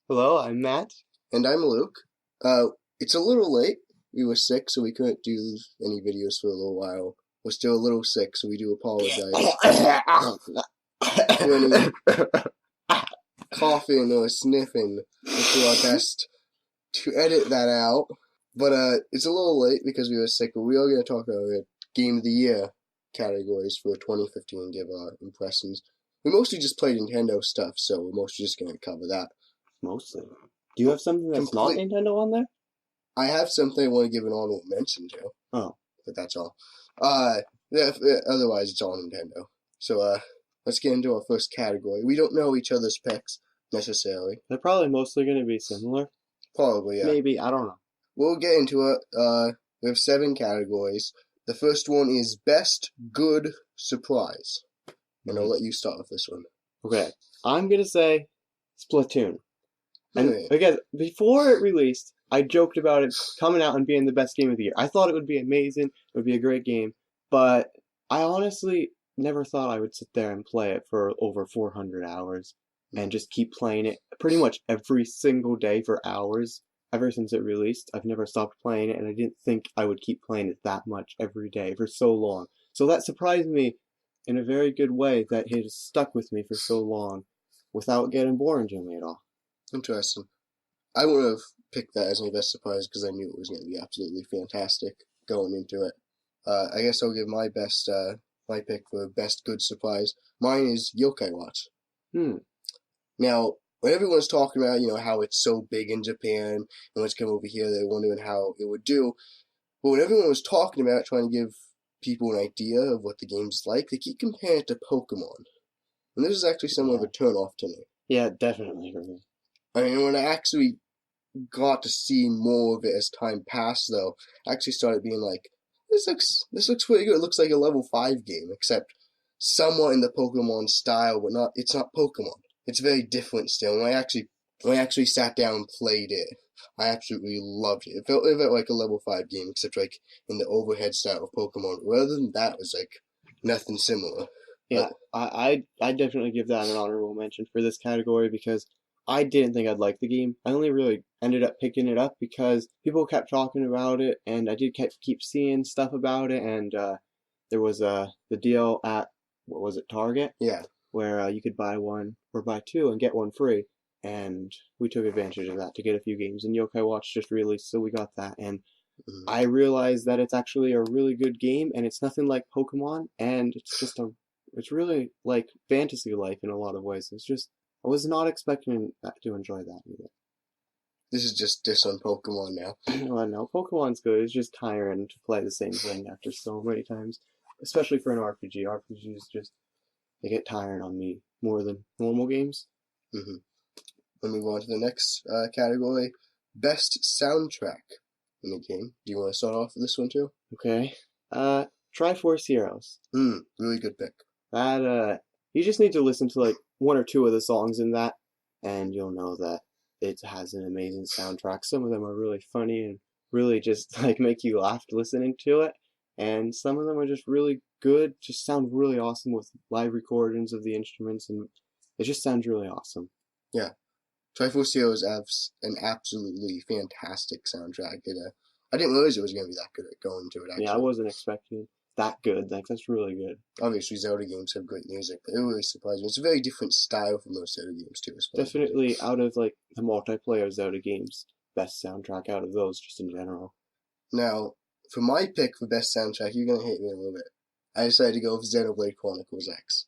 Hello, I'm Matt. And I'm Luke. Uh, it's a little late. We were sick, so we couldn't do any videos for a little while. We're still a little sick, so we do apologize for any coughing or sniffing. We'll do our best to edit that out. But it's a little late because we were sick, but we are going to talk about the Game of the Year categories for 2015 and give our impressions. We mostly just play Nintendo stuff, so we're mostly just going to cover that. Mostly. Do you have something that's not Nintendo on there? I have something I want to give an honorable mention to. Oh. But that's all. Otherwise, it's all Nintendo. So, let's get into our first category. We don't know each other's picks, necessarily. They're probably mostly going to be similar. Probably, yeah. Maybe, I don't know. We'll get into it. We have 7 categories. The first one is Best Good Surprise. And I'll let you start with this one. Okay. I'm going to say Splatoon. And again, before it released, I joked about it coming out and being the best game of the year. I thought it would be amazing. It would be a great game. But I honestly never thought I would sit there and play it for over 400 hours and just keep playing it pretty much every single day for hours. Ever since it released, I've never stopped playing it, and I didn't think I would keep playing it that much every day for so long. So that surprised me in a very good way that it has stuck with me for so long without getting boring to me at all. Interesting. I would have picked that as my best surprise because I knew it was going to be absolutely fantastic going into it. I guess I'll give my pick for best good surprise. Mine is Yokai Watch. Now, when everyone's talking about, how it's so big in Japan, and when it's come over here, they're wondering how it would do. But when everyone was talking about it, trying to give people an idea of what the game's like, they keep comparing it to Pokemon. And this is actually somewhat of a turn-off to me. Yeah, definitely. I mean, when I actually got to see more of it as time passed, though, I actually started being like, this looks pretty good. It looks like a level 5 game, except somewhat in the Pokemon style, but it's not Pokemon. It's very different still. When I actually sat down and played it, I absolutely loved it. It felt like a level 5 game, except like in the overhead style of Pokemon. Rather than that, it was like nothing similar. Yeah, I definitely give that an honorable mention for this category because I didn't think I'd like the game. I only really ended up picking it up because people kept talking about it, and I did keep seeing stuff about it, and there was the deal at, what was it, Target? Yeah. Where you could buy one or buy 2 and get one free, and we took advantage of that to get a few games, and Yokai Watch just released, so we got that, and I realized that it's actually a really good game, and it's nothing like Pokemon, and it's really like Fantasy Life in a lot of ways. I was not expecting to enjoy that either. This is just diss on Pokemon now. Well, no, Pokemon's good. It's just tiring to play the same thing after so many times, especially for an RPG. RPGs they get tiring on me more than normal games. Mm-hmm. We'll move on to the next category, best soundtrack in the game. Do you want to start off with this one too? Okay. Triforce Heroes. Really good pick. That you just need to listen to like 1 or 2 of the songs in that, and you'll know that it has an amazing soundtrack. Some of them are really funny and really just like make you laugh listening to it, and some of them are just really good, just sound really awesome with live recordings of the instruments, and it just sounds really awesome. Yeah. Triforce Heroes has an absolutely fantastic soundtrack. I didn't realize it was going to be that good at going to it, actually. Yeah, I wasn't expecting that good. Like, that's really good. Obviously, Zelda games have great music, but it really surprised me. It's a very different style from most Zelda games, too. Definitely out of, like, the multiplayer Zelda games, best soundtrack out of those, just in general. Now, for my pick for best soundtrack, you're going to hate me a little bit. I decided to go with Xenoblade Chronicles X.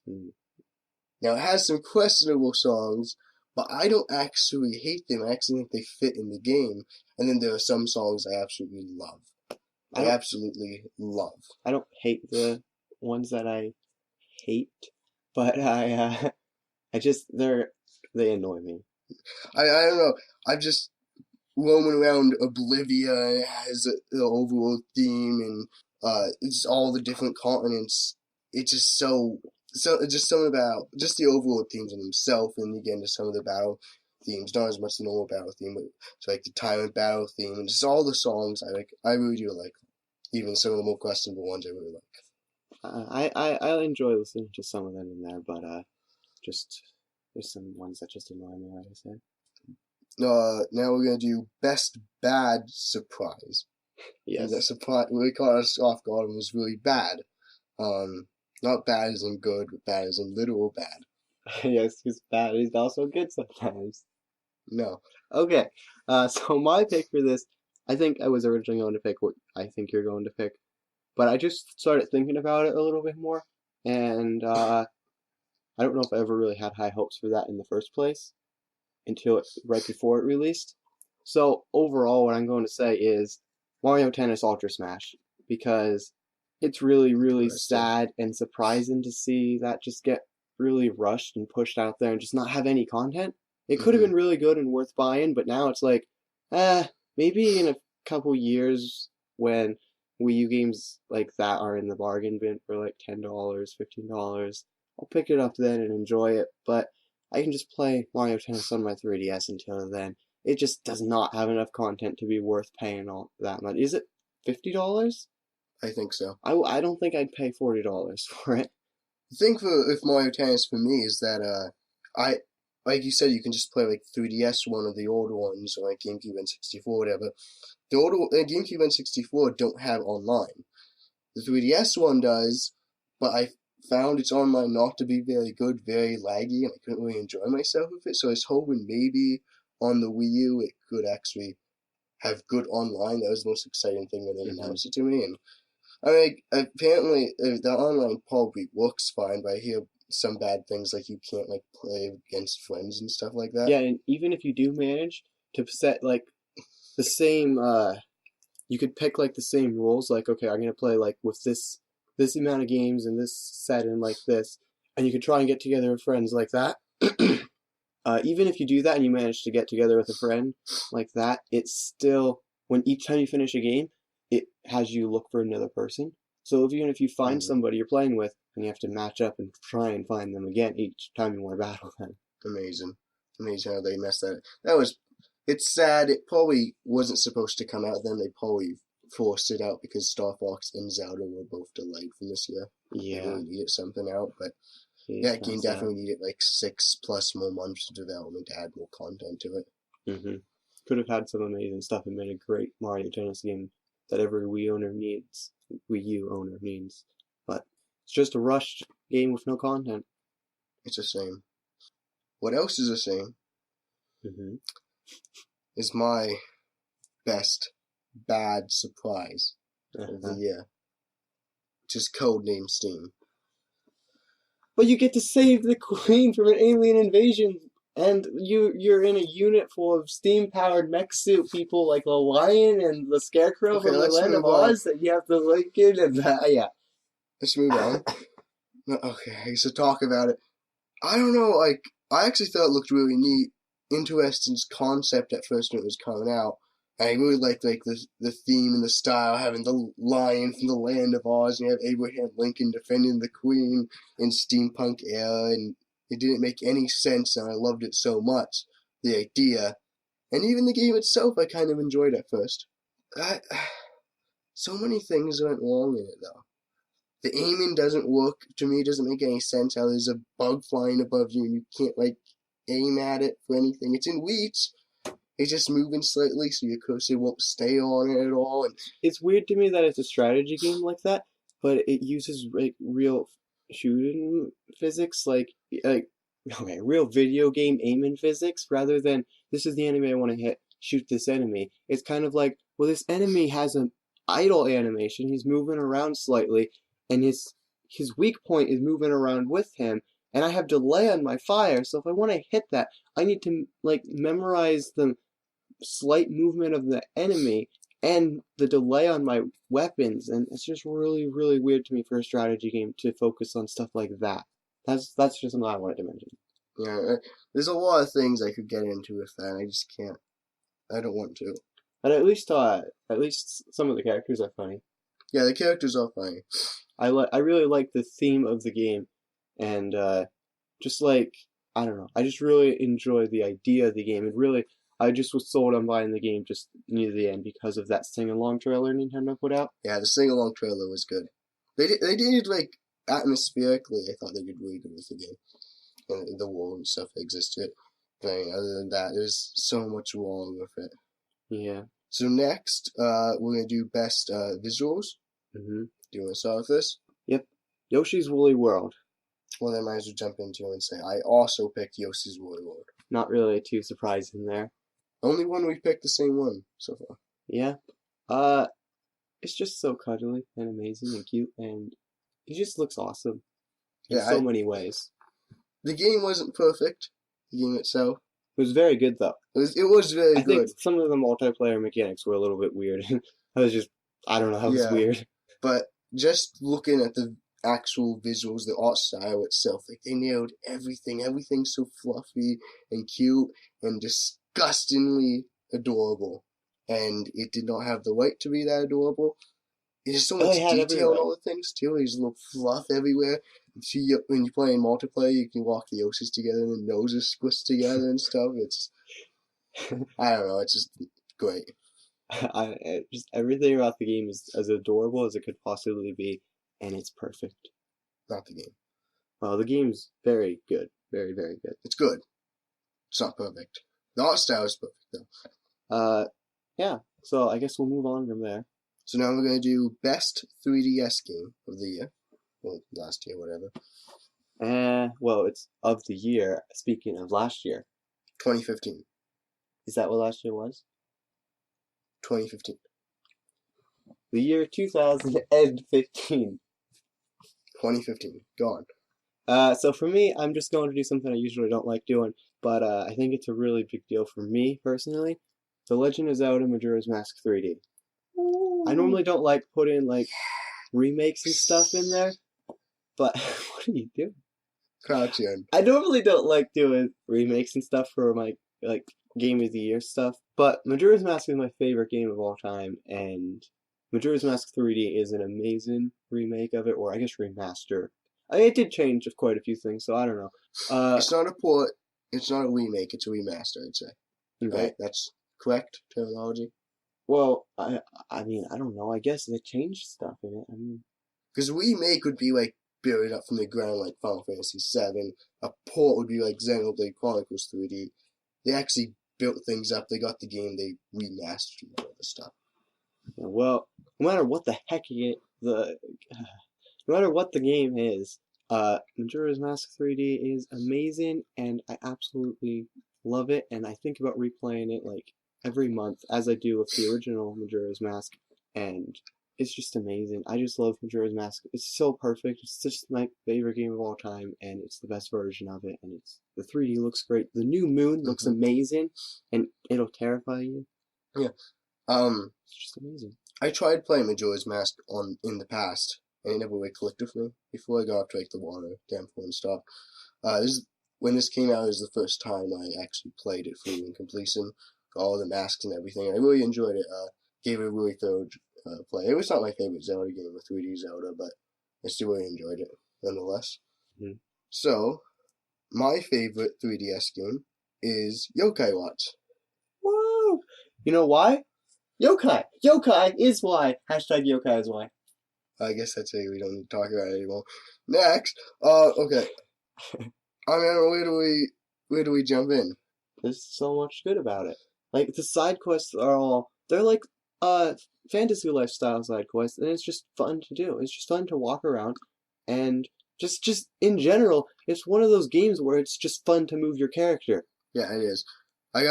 Now, it has some questionable songs, but I don't actually hate them. I actually think they fit in the game. And then there are some songs I absolutely love. I absolutely love. I don't hate the ones that I hate, but they annoy me. I don't know. I'm just roaming around Oblivia, and it has the overall theme, and it's all the different continents. It's just just something about just the overall themes in themselves, and again, just some of the battle themes. Not as much the normal battle theme, but it's like the Tyrant battle theme, and just all the songs I like. I really do like. Even some of the more questionable ones I really like. I enjoy listening to some of them in there, but just there's some ones that just annoy me, like I said. Now we're gonna do best bad surprise. And that Yes. surprise really caught us off guard and was really bad. Not bad as in good, but bad as in literal bad. Yes, he's bad. He's also good sometimes. No. Okay. So my pick for this, I think I was originally going to pick what I think you're going to pick, but I just started thinking about it a little bit more, and I don't know if I ever really had high hopes for that in the first place until right before it released. So overall, what I'm going to say is Mario Tennis Ultra Smash because it's really, really Interesting. sad and surprising to see that just get really rushed and pushed out there and just not have any content. It could have Mm-hmm. been really good and worth buying, but now it's like, maybe in a couple years when Wii U games like that are in the bargain bin for like $10, $15, I'll pick it up then and enjoy it. But I can just play Mario Tennis on my 3DS until then. It just does not have enough content to be worth paying all that much. Is it $50? I think so. I don't think I'd pay $40 for it. The thing with Mario Tennis for me is that I like you said, you can just play like 3DS one of the older ones or like GameCube N64, whatever. The older GameCube N64 don't have online. The 3DS one does, but I found its online not to be very good, very laggy, and I couldn't really enjoy myself with it. So I was hoping maybe on the Wii U it could actually have good online. That was the most exciting thing when they Hmm. announced it to me. And I mean, apparently the online probably works fine, but I hear some bad things like you can't like play against friends and stuff like that. Yeah, and even if you do manage to set like the same, you could pick like the same rules. Like, okay, I'm gonna play like with this amount of games and this set and like this, and you could try and get together with friends like that. Even if you do that and you manage to get together with a friend like that, it's still when each time you finish a game, it has you look for another person. So even if you find Mm, somebody you're playing with, and you have to match up and try and find them again each time you want to battle them. amazing, amazing how they messed that. That was. It's sad. It probably wasn't supposed to come out then. They probably forced it out because Star Fox and Zelda were both delayed from this year. They Yeah, really needed something out, but it's that kind of game sad. definitely needed like 6+ more months of development to add more content to it. Hmm. Could have had some amazing stuff and made a great Mario Tennis game that every Wii owner needs, Wii U owner needs. But it's just a rushed game with no content. It's a shame. What else is a shame Hmm. is my best bad surprise of the Uh-huh. year, which is Codename Steam. But you get to save the queen from an alien invasion, and you're in a unit full of steam-powered mech suit people like the lion and the scarecrow Okay, from the let's Land of move on. Oz that you have to link in, and yeah. Let's move on. No, okay, so talk about it. I don't know, like, I actually thought it looked really neat, interesting concept at first when it was coming out. And I really liked like the theme and the style, having the lion from the Land of Oz, and you have Abraham Lincoln defending the Queen in steampunk era, and it didn't make any sense, and I loved it so much, the idea, and even the game itself. I kind of enjoyed at first. I, so many things went wrong in it though. The aiming doesn't work to me. It doesn't make any sense how there's a bug flying above you and you can't like aim at it for anything. It's in reach. It's just moving slightly so your cursor won't stay on it at all. And It's weird to me that it's a strategy game like that, but it uses like real shooting physics, like okay, real video game aiming physics, rather than this is the enemy I want to hit, shoot this enemy. It's kind of like, well, this enemy has an idle animation. He's moving around slightly, and his weak point is moving around with him. And I have delay on my fire, so if I want to hit that, I need to like memorize the slight movement of the enemy and the delay on my weapons, and it's just really, really weird to me for a strategy game to focus on stuff like that. That's just something I wanted to mention. yeah, there's a lot of things I could get into with that. I just can't. I don't want to. And at least some of the characters are funny. Yeah, the characters are funny. I really like the theme of the game, and just like I don't know, I just really enjoy the idea of the game. And really, I just was sold on buying the game just near the end because of that sing along trailer Nintendo put out. Yeah, the sing along trailer was good. They did like atmospherically. I thought they did really good with the game and the world and stuff that existed. thing. Other than that, there's so much wrong with it. Yeah. So next, we're gonna do best visuals. Mm-hmm. Do you want to start with this? Yep. Yoshi's Woolly World. Well, then I might as well jump into and say I also picked Yoshi's Woolly World. Not really too surprising there. Only one we picked the same one so far. Yeah. It's just so cuddly and amazing and cute, and he just looks awesome in Yeah, so many ways. The game wasn't perfect. The game itself. It was very good though. It was very I good. think some of the multiplayer mechanics were a little bit weird. I don't know, that was weird. But just looking at the actual visuals, the art style itself, like they nailed everything. Everything's so fluffy and cute and disgustingly adorable. And it did not have the right to be that adorable. There's so much detail in all the things too. There's little fluff everywhere. When you play in multiplayer, you can walk the Yoshis together and the noses squished together and stuff. It's, I don't know, it's just great. Just everything about the game is as adorable as it could possibly be, and it's perfect. Not the game. Well, the game's very good. Very, very good. It's good. It's not perfect. The art style is perfect, though. Yeah. So I guess we'll move on from there. So now we're going to do best 3DS game of the year. Well, last year, whatever. Well, it's of the year. Speaking of last year. 2015. Is that what last year was? 2015. The year 2015. 2015. Go on. So for me, I'm just going to do something I usually don't like doing, but I think it's a really big deal for me, personally. The Legend of Zelda Majora's Mask 3D. I normally don't like putting, like, remakes and stuff in there, but what are you doing? Crouching. I normally don't like doing remakes and stuff for my, like, Game of the Year stuff, but Majora's Mask is my favorite game of all time, and Majora's Mask 3D is an amazing remake of it, or I guess remaster. It did change of quite a few things, so I don't know. It's not a port, it's not a remake, it's a remaster, I'd say. Okay. Right? That's correct terminology? Well, I mean, I don't know. I guess they changed stuff in it. I mean, because a remake would be like buried up from the ground like Final Fantasy VII. A port would be like Xenoblade Chronicles 3D. They actually built things up. They got the game. They remastered all the stuff. Well, no matter what the heck no matter what the game is, Majora's Mask 3D is amazing, and I absolutely love it. And I think about replaying it like every month, as I do with the original Majora's Mask, and it's just amazing. I just love Majora's Mask. It's so perfect. It's just my favorite game of all time, and it's the best version of it. And the 3D looks great. The new moon looks amazing, and it'll terrify you. Yeah. It's just amazing. I tried playing Majora's Mask in the past, and it never really clicked with me. Before I got up to like the water, Downfall and stuff. When this came out, it was the first time I actually played it through in completion. All the masks and everything. I really enjoyed it. Gave it a really thorough play. It was not my favorite Zelda game, a 3D Zelda, but I still really enjoyed it nonetheless. Mm-hmm. So, my favorite 3DS game is Yokai Watch. Woo! You know why? Yokai! Yokai is why! Hashtag Yokai is why. I guess that's it. We don't need to talk about it anymore. Next, okay. I mean, where do we jump in? There's so much good about it. Like, the side quests they're like, fantasy lifestyle side quests, and it's just fun to do. It's just fun to walk around, and just in general, it's one of those games where it's just fun to move your character. Yeah, it is. I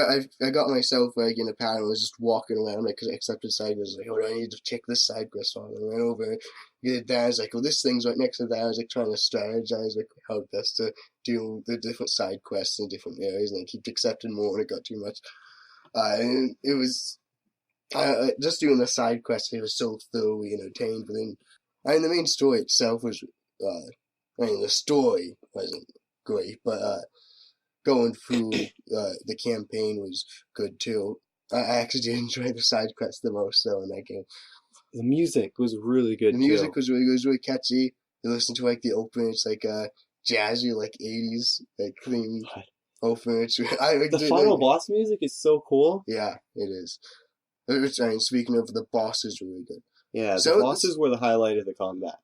got myself like in a pattern. I was just walking around like accepted side quests. Like, oh, I need to check this side quest on. And I went over, get it down. I was like, oh, this thing's right next to that. I was like trying to strategize like how best to do the different side quests in different areas, and I keep accepting more, and it got too much. And it was just doing the side quests. It was so thoroughly entertained. But then, the main story itself was, the story wasn't great, but going through the campaign was good too. I actually did enjoy the side quests the most though in that game. The music was really good. The music was really good. It was really catchy. You listen to like the opening. It's like jazzy, like 80s, like clean opening. The final boss music is so cool. Yeah, it is. Speaking of, the boss is really good. Yeah, the bosses were the highlight of the combat.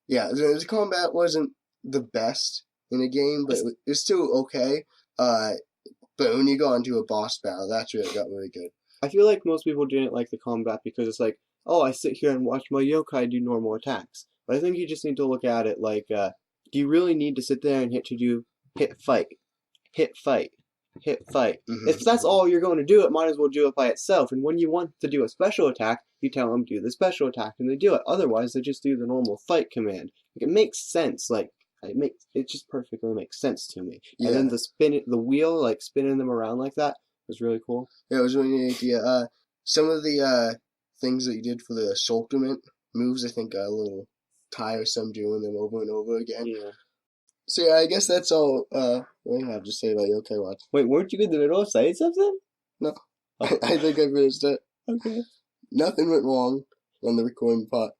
Yeah, the combat wasn't the best in a game, but it was still okay. But when you got into a boss battle, that's where it got really good. I feel like most people didn't like the combat because it's like, oh, I sit here and watch my yokai do normal attacks. But I think you just need to look at it like, do you really need to sit there and hit fight, hit fight, hit fight? If that's all you're going to do, it might as well do it by itself. And when you want to do a special attack, you tell them do the special attack, and they do it. Otherwise, they just do the normal fight command. Like, it makes sense. Like, it just perfectly makes sense to me. Yeah. And then the wheel, like spinning them around like that, was really cool. Yeah, it was really neat idea. Some of the things that you did for the assaultment moves, I think, are a little tiresome doing them over and over again. Yeah. So yeah, I guess that's all we have to say about Yokai Watch. Wait, weren't you in the middle of saying something? No. Oh. I think I finished it. Okay. Nothing went wrong on the recording part.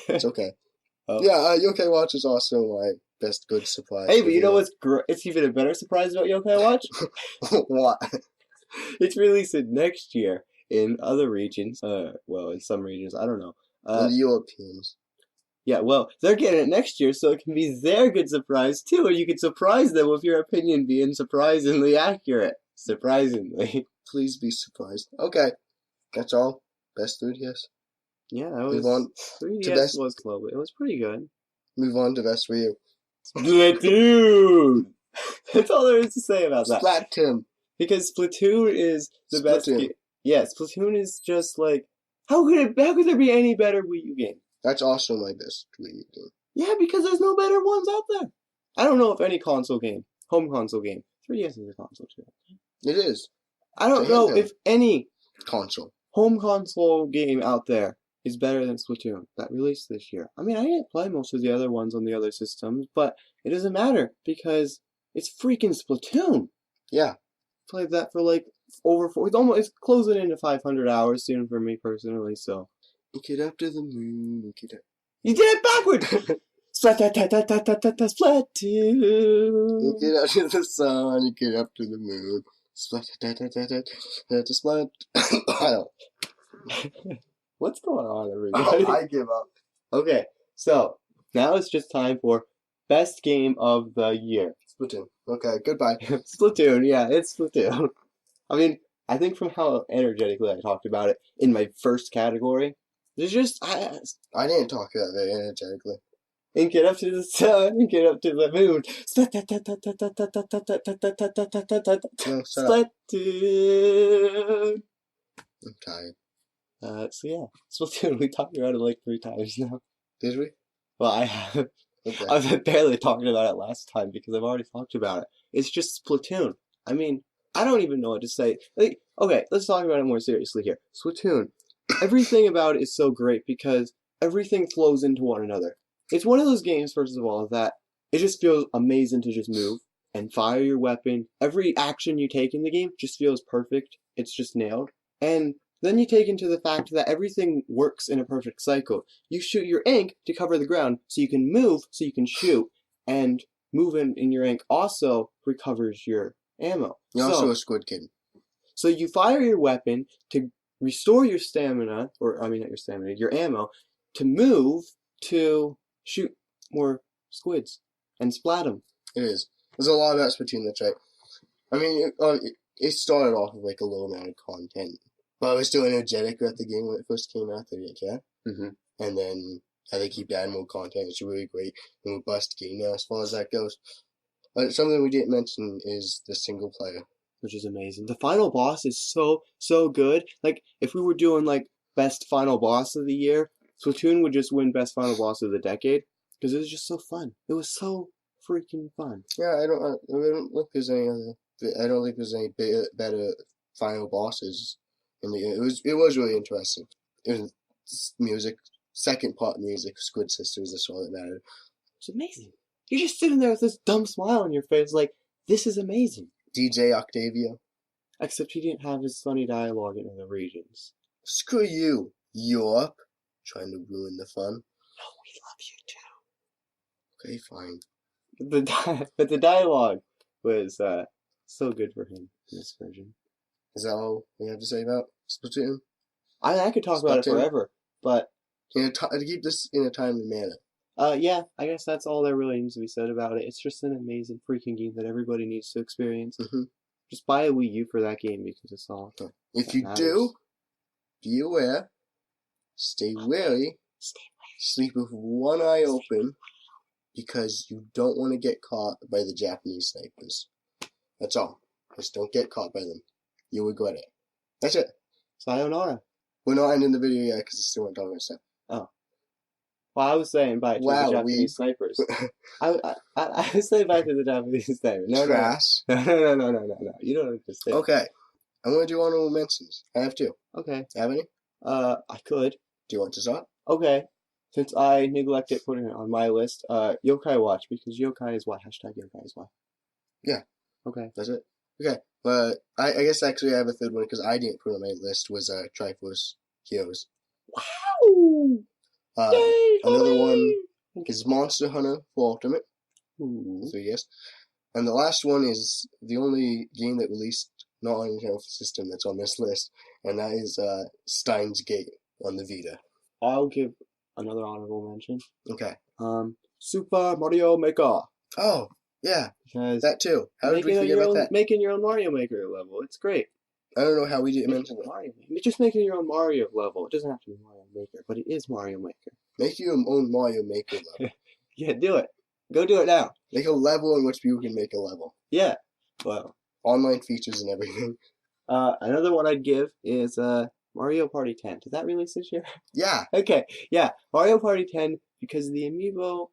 It's okay. Oh. Yeah, Yokai Watch is also my best good surprise. Hey, but you know what's it's even a better surprise about Yokai Watch? What? It's releasing next year in other regions. Well, in some regions, I don't know. And the Europeans. Yeah, well, they're getting it next year, so it can be their good surprise too, and you can surprise them with your opinion being surprisingly accurate. Surprisingly. Please be surprised. Okay, that's all. Best 3DS. Yeah, that was. Move on 3DS best. was close. It was pretty good. Move on to best Wii U. Splatoon! That's all there is to say about that. Splatoon. Because Splatoon is the best Splatoon. game. Yeah, Splatoon is just like, how could there be any better Wii U game? That's also my best Wii U game. Yeah, because there's no better ones out there. I don't know if any home console game, 3DS is a console too. It is. I don't know if any console home console game out there is better than Splatoon that released this year. I mean, I didn't play most of the other ones on the other systems, but it doesn't matter because it's freaking Splatoon. Yeah. Played that for like it's closing into 500 hours soon for me personally, so. Get up to the moon, You did it backwards! Splatoon! You get up to the sun, you get up to the moon. Splat. I don't. What's going on, everybody? I give up. Okay, so now it's just time for best game of the year. Splatoon. Okay, goodbye. Splatoon, yeah, it's Splatoon. I mean, I think from how energetically I talked about it in my first category, there's just I didn't talk about that energetically. And get up to the sun, and get up to the moon. No, shut up. Splatoon. I'm tired. So yeah, Splatoon. We talked about it like 3 times now. Did we? Well, I have. Okay. I've barely talked about it last time because I've already talked about it. It's just Splatoon. I mean, I don't even know what to say. Like, okay, let's talk about it more seriously here. Splatoon. Everything about it is so great because everything flows into one another. It's one of those games, first of all, that it just feels amazing to just move and fire your weapon. Every action you take in the game just feels perfect. It's just nailed. And then you take into the fact that everything works in a perfect cycle. You shoot your ink to cover the ground, so you can move, so you can shoot, and moving in your ink also recovers your ammo. You're also a Squid Kid. So you fire your weapon to restore your stamina, your ammo, to move, to shoot more squids and splat them. It is. There's a lot about Splatoon that's right. I mean, it started off with like a low amount of content, but I was still energetic at the game when it first came out. They didn't care. Mm-hmm. And then they keep adding more content. It's a really great and robust game now as far as that goes. Something we didn't mention is the single player, which is amazing. The final boss is so good. Like, if we were doing like best final boss of the year, Splatoon would just win best final boss of the decade because it was just so fun. It was so freaking fun. Yeah, I don't think there's any better final bosses in the game. It was really interesting. It was music, second part music, Squid Sisters. That's all that mattered. It's amazing. You're just sitting there with this dumb smile on your face, like, this is amazing. DJ Octavia. Except he didn't have his funny dialogue in other regions. Screw you, Europe. Trying to ruin the fun. No, we love you too. Okay, fine. But the dialogue was so good for him in this version. Is that all we have to say about Splatoon? I could talk about it forever, but to keep this in a timely manner. Yeah, I guess that's all there really needs to be said about it. It's just an amazing freaking game that everybody needs to experience. Mm-hmm. Just buy a Wii U for that game because it's all. If that you matters. do, be aware, stay wary, sleep with one eye open, because you don't want to get caught by the Japanese snipers. That's all. Just don't get caught by them. You'll regret it. That's it. Sayonara. We're not ending the video yet because it's still talking stuff. Well, I was saying bye to Wow, the Japanese snipers. I was saying bye to the Japanese snipers. No, Trash. no. You don't understand. Okay. I'm going to do honorable mentions. I have two. Okay. Have any? I could. Do you want to start? Okay. Since I neglected putting it on my list, Yokai Watch, because Yokai is why. Hashtag Yokai is why. Yeah. Okay. That's it? Okay. But I guess actually I have a third one because I didn't put it on my list was Triforce Heroes. Wow! Yay, Another hooray! one is Monster Hunter for Ultimate. Ooh. 3DS. And the last one is the only game that released not on the system that's on this list, and that is Steins Gate on the Vita. I'll give another honorable mention. Okay. Super Mario Maker. Oh, yeah, Because that too. How did we forget about that? making your own Mario Maker level. It's great. I don't know how we didn't mention that. Mario Maker. Just making your own Mario level. It doesn't have to be Mario Maker, but it is Mario Maker. Make your own Mario Maker level. Yeah, do it. Go do it now. Make a level in which people can make a level. Yeah. Well, Online features and everything. another one I'd give is Mario Party 10. Did that release this year? Yeah. Okay. Yeah, Mario Party 10 because the amiibo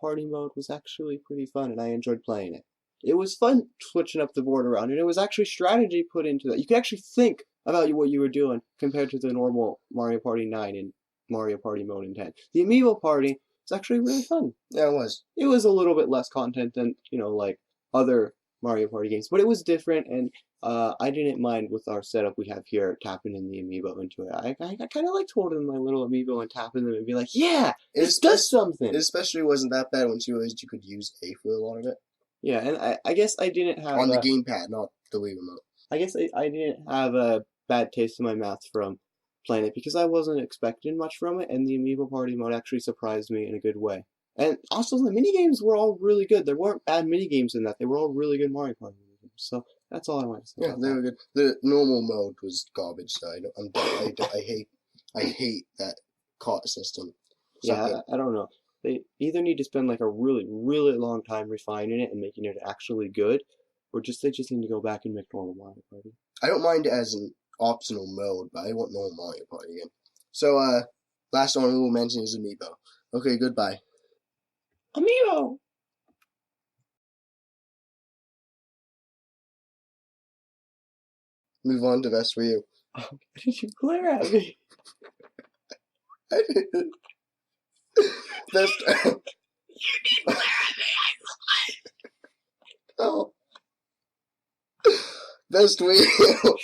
party mode was actually pretty fun and I enjoyed playing it. It was fun switching up the board around, and it was actually strategy put into that. You could actually think about what you were doing compared to the normal Mario Party 9 and Mario Party mode in 10. The amiibo party was actually really fun. Yeah, it was. It was a little bit less content than, like other Mario Party games, but it was different, and I didn't mind with our setup we have here, tapping in the amiibo into it. I kind of liked holding my little amiibo and tapping them and be like, yeah, this does something. It especially wasn't that bad once you realized you could use A for a lot of it. Yeah, and I guess I didn't have... On the gamepad, not the Wii remote. I guess I didn't have a bad taste in my mouth from playing it because I wasn't expecting much from it, and the Amiibo Party mode actually surprised me in a good way. And also, the minigames were all really good. There weren't bad minigames in that. They were all really good Mario Party minigames. So that's all I wanted to say. Yeah, they were good. The normal mode was garbage, so I hate that cart system. Yeah, I don't know. They either need to spend like a really, really long time refining it and making it actually good, or they just need to go back and make normal Mario Party. I don't mind it as an optional mode, but I want normal Mario Party again. So, last one we will mention is Amiibo. Okay, goodbye. Amiibo! Move on to Best Wii U. Why did you glare at me? I didn't. Best. You did glare at me, I lied! Oh. Best Wii U.